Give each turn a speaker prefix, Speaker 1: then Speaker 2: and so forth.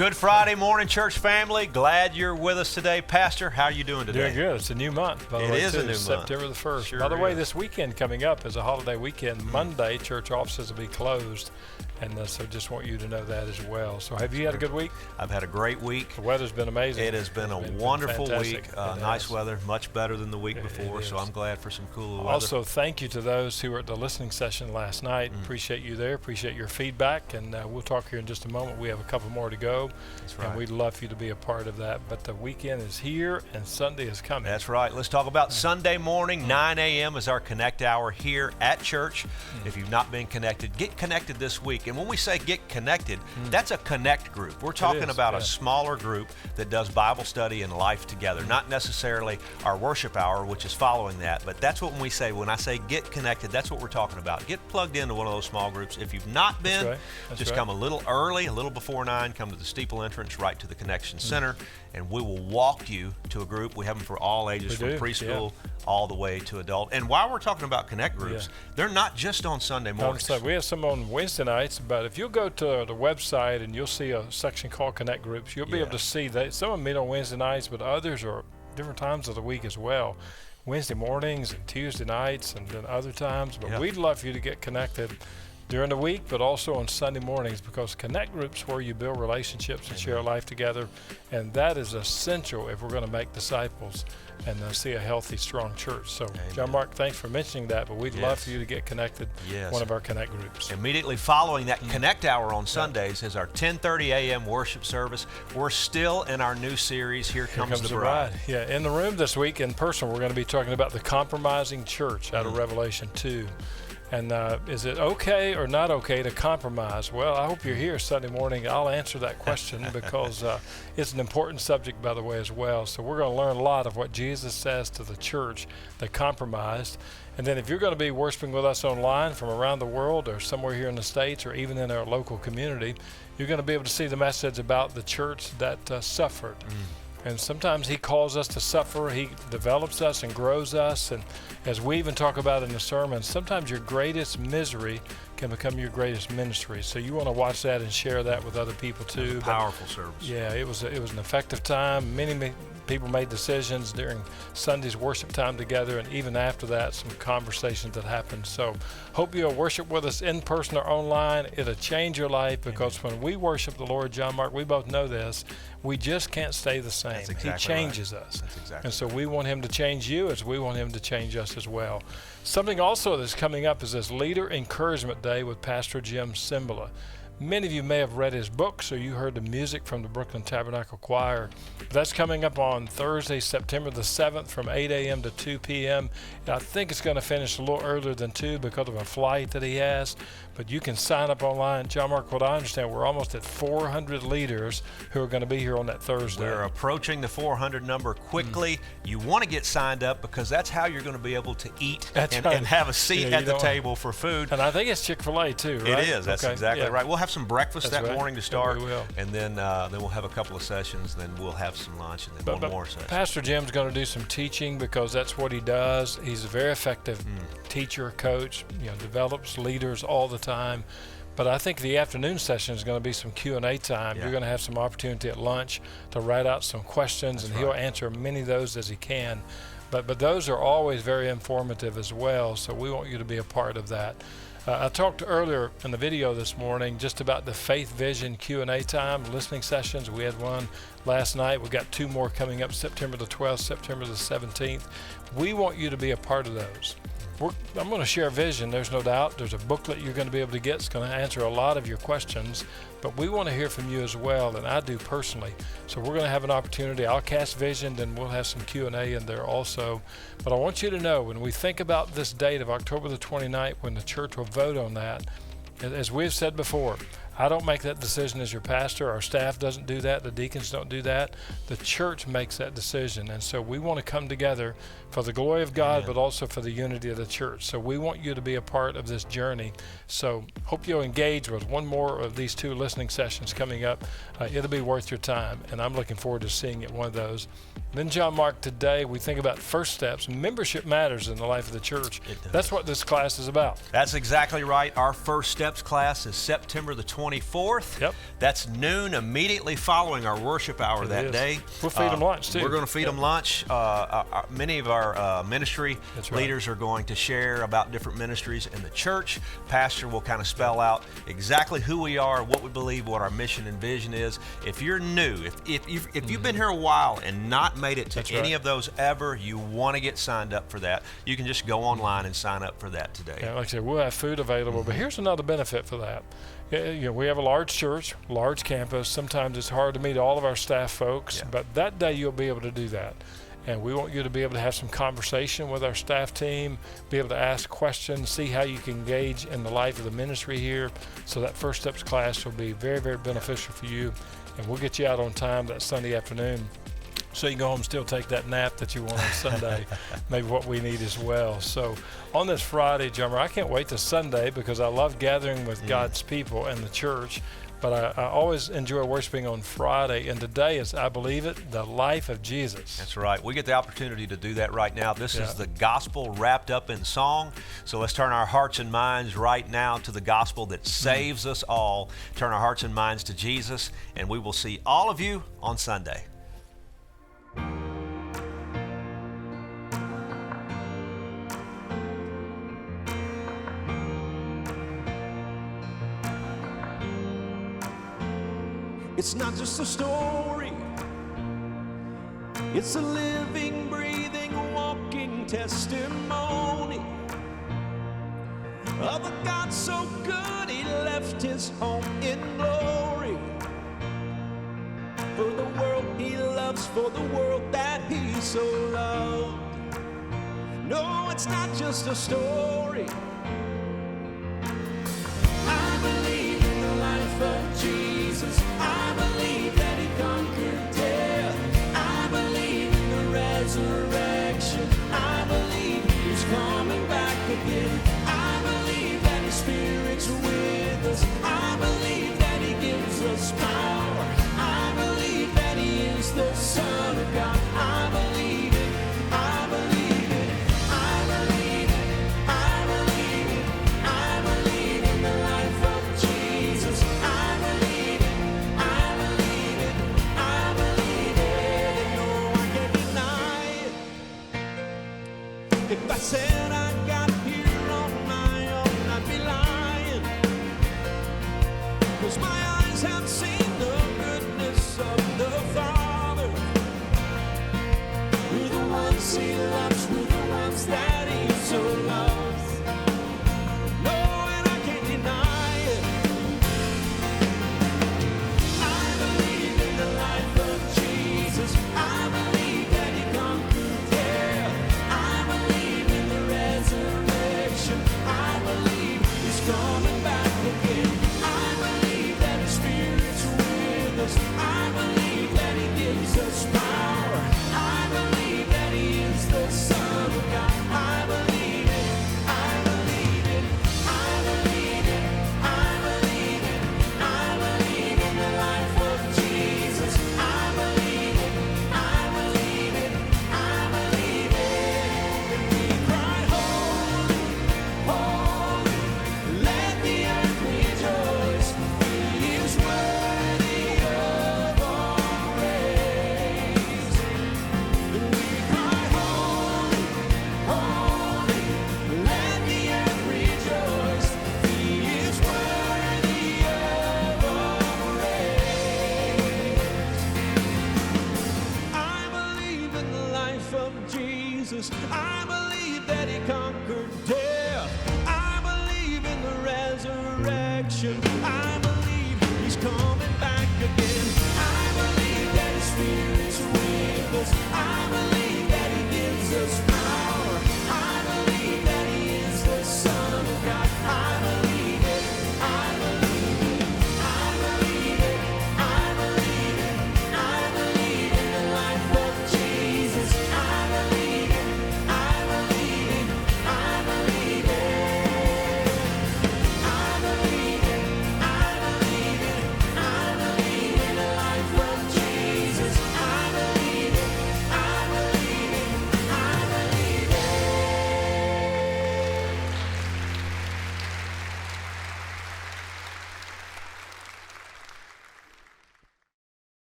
Speaker 1: Good Friday morning, church family. Glad you're with us today. Pastor, how are you doing today?
Speaker 2: Doing good. It's a new month, by the way.
Speaker 1: It is a new month.
Speaker 2: September the 1st.
Speaker 1: Sure
Speaker 2: by the way,
Speaker 1: is.
Speaker 2: this weekend coming up is a holiday weekend. Monday, church offices will be closed. And so just want you to know that as well. So have you had a good week?
Speaker 1: I've had a great week.
Speaker 2: The weather's been amazing.
Speaker 1: It has been a wonderful
Speaker 2: fantastic.
Speaker 1: week. Nice weather, much better than the week before. So I'm glad for some cooler weather.
Speaker 2: Also, thank you to those who were at the listening session last night. Appreciate you there. Appreciate your feedback. And we'll talk here in just a moment. We have a couple more to go.
Speaker 1: That's right.
Speaker 2: And we'd love for you to be a part of that. But the weekend is here and Sunday is coming.
Speaker 1: That's right. Let's talk about Sunday morning. 9 a.m. is our Connect Hour here at church. If you've not been connected, get connected this week. And when we say get connected, that's a connect group. We're talking about a smaller group that does Bible study and life together, not necessarily our worship hour, which is following that, but that's what when I say get connected, that's what we're talking about. Get plugged into one of those small groups. If you've not been, just come a little early, a little before 9, come to the steeple entrance right to the Connection Center, and we will walk you to a group. We have them for all ages, from preschool all the way to adult. And while we're talking about connect groups, they're not just on Sunday mornings.
Speaker 2: We have some on Wednesday nights, but if you'll go to the website and you'll see a section called Connect Groups, you'll be able to see that some of them meet on Wednesday nights, but others are different times of the week as well. Wednesday mornings and Tuesday nights and then other times. But we'd love for you to get connected during the week, but also on Sunday mornings, because Connect Groups where you build relationships and share life together, and that is essential if we're going to make disciples and see a healthy, strong church. So, John Mark, thanks for mentioning that, but we'd love for you to get connected one of our Connect Groups.
Speaker 1: Immediately following that Connect Hour on Sundays is our 10:30 a.m. worship service. We're still in our new series, Here Comes the Bride.
Speaker 2: Yeah, in the room this week in person, we're going to be talking about the compromising church out of Revelation 2. And is it okay or not okay to compromise? Well, I hope you're here Sunday morning. I'll answer that question because it's an important subject, by the way, as well. So we're going to learn a lot of what Jesus says to the church that compromised. And then if you're going to be worshiping with us online from around the world or somewhere here in the States or even in our local community, you're going to be able to see the message about the church that suffered. And sometimes he calls us to suffer. He develops us and grows us. And as we even talk about in the sermon, sometimes your greatest misery can become your greatest ministry. So you want to watch that and share that with other people too.
Speaker 1: Powerful service.
Speaker 2: Yeah, it was an effective time. Many people made decisions during Sunday's worship time together, and even after that, some conversations that happened. So hope you'll worship with us in person or online. It'll change your life, because when we worship the Lord, John Mark, we both know this, we just can't stay the same. He changes us. And so we want him to change you as we want him to change us as well. Something also that's coming up is this Leader Encouragement Day with Pastor Jim Cymbala. Many of you may have read his books, or you heard the music from the Brooklyn Tabernacle Choir. That's coming up on Thursday, September the 7th from 8 a.m. to 2 p.m. I think it's going to finish a little earlier than 2 because of a flight that he has. But you can sign up online. John Mark, what I understand, we're almost at 400 leaders who are going to be here on that Thursday.
Speaker 1: We're approaching the 400 number quickly. You want to get signed up because that's how you're going to be able to eat and have a seat at the table for food.
Speaker 2: And I think it's Chick-fil-A too, right?
Speaker 1: It is. That's exactly right. We'll have some breakfast that morning to start,
Speaker 2: we will.
Speaker 1: And then we'll have a couple of sessions, then we'll have some lunch, and then one more session.
Speaker 2: Pastor Jim's going to do some teaching because that's what he does. He's a very effective teacher, coach, develops leaders all the time. But I think the afternoon session is going to be some Q&A time. You're going to have some opportunity at lunch to write out some questions, and he'll answer many of those as he can. But those are always very informative as well, so we want you to be a part of that. I talked earlier in the video this morning just about the Faith Vision Q&A time, listening sessions. We had one last night. We've got 2 more coming up, September the 12th, September the 17th. We want you to be a part of those. I'm going to share a vision, there's no doubt. There's a booklet you're going to be able to get. It's going to answer a lot of your questions, but we want to hear from you as well, and I do personally. So we're going to have an opportunity. I'll cast vision, then we'll have some Q&A in there also. But I want you to know, when we think about this date of October the 29th, when the church will vote on that, as we've said before, I don't make that decision as your pastor. Our staff doesn't do that. The deacons don't do that. The church makes that decision. And so we want to come together for the glory of God, but also for the unity of the church. So we want you to be a part of this journey. So hope you'll engage with one more of these 2 listening sessions coming up. It'll be worth your time, and I'm looking forward to seeing you at one of those. Then, John Mark, today we think about first steps. Membership matters in the life of the church. That's what this class is about.
Speaker 1: That's exactly right. Our First Steps class is September the 20th. 24th.
Speaker 2: Yep.
Speaker 1: That's noon, immediately following our worship hour that day.
Speaker 2: We'll feed them lunch, too.
Speaker 1: We're going to feed them lunch. Many of our ministry leaders are going to share about different ministries in the church. Pastor will kind of spell out exactly who we are, what we believe, what our mission and vision is. If you're new, if you've been here a while and not made it to any of those ever, you want to get signed up for that, you can just go online and sign up for that today.
Speaker 2: Yeah, like I said, we'll have food available, but here's another benefit for that. You know, we have a large church, large campus. Sometimes it's hard to meet all of our staff folks, but that day you'll be able to do that. And we want you to be able to have some conversation with our staff team, be able to ask questions, see how you can engage in the life of the ministry here. So that First Steps class will be very, very beneficial for you. And we'll get you out on time that Sunday afternoon, so you can go home and still take that nap that you want on Sunday, maybe what we need as well. So on this Friday, Jummer, I can't wait to Sunday because I love gathering with God's people and the church, but I always enjoy worshiping on Friday, and today is, I believe it, the life of Jesus.
Speaker 1: That's right. We get the opportunity to do that right now. This is the gospel wrapped up in song. So let's turn our hearts and minds right now to the gospel that saves us all. Turn our hearts and minds to Jesus, and we will see all of you on Sunday.
Speaker 3: It's not just a story, it's a living, breathing, walking testimony of a God so good he left his home in glory for the world he loves, for the world that he so loved. No, it's not just a story. I believe in the life of Jesus. I believe that he conquered death. I believe in the resurrection. I believe he's coming back again. I believe that his Spirit's with us. I believe that he gives us power. I believe that he is the Son of God. I believe it. I believe it. I believe it. I believe it. I believe in the life of Jesus. I believe it. I believe it. I believe it. No, I can't deny it. If I said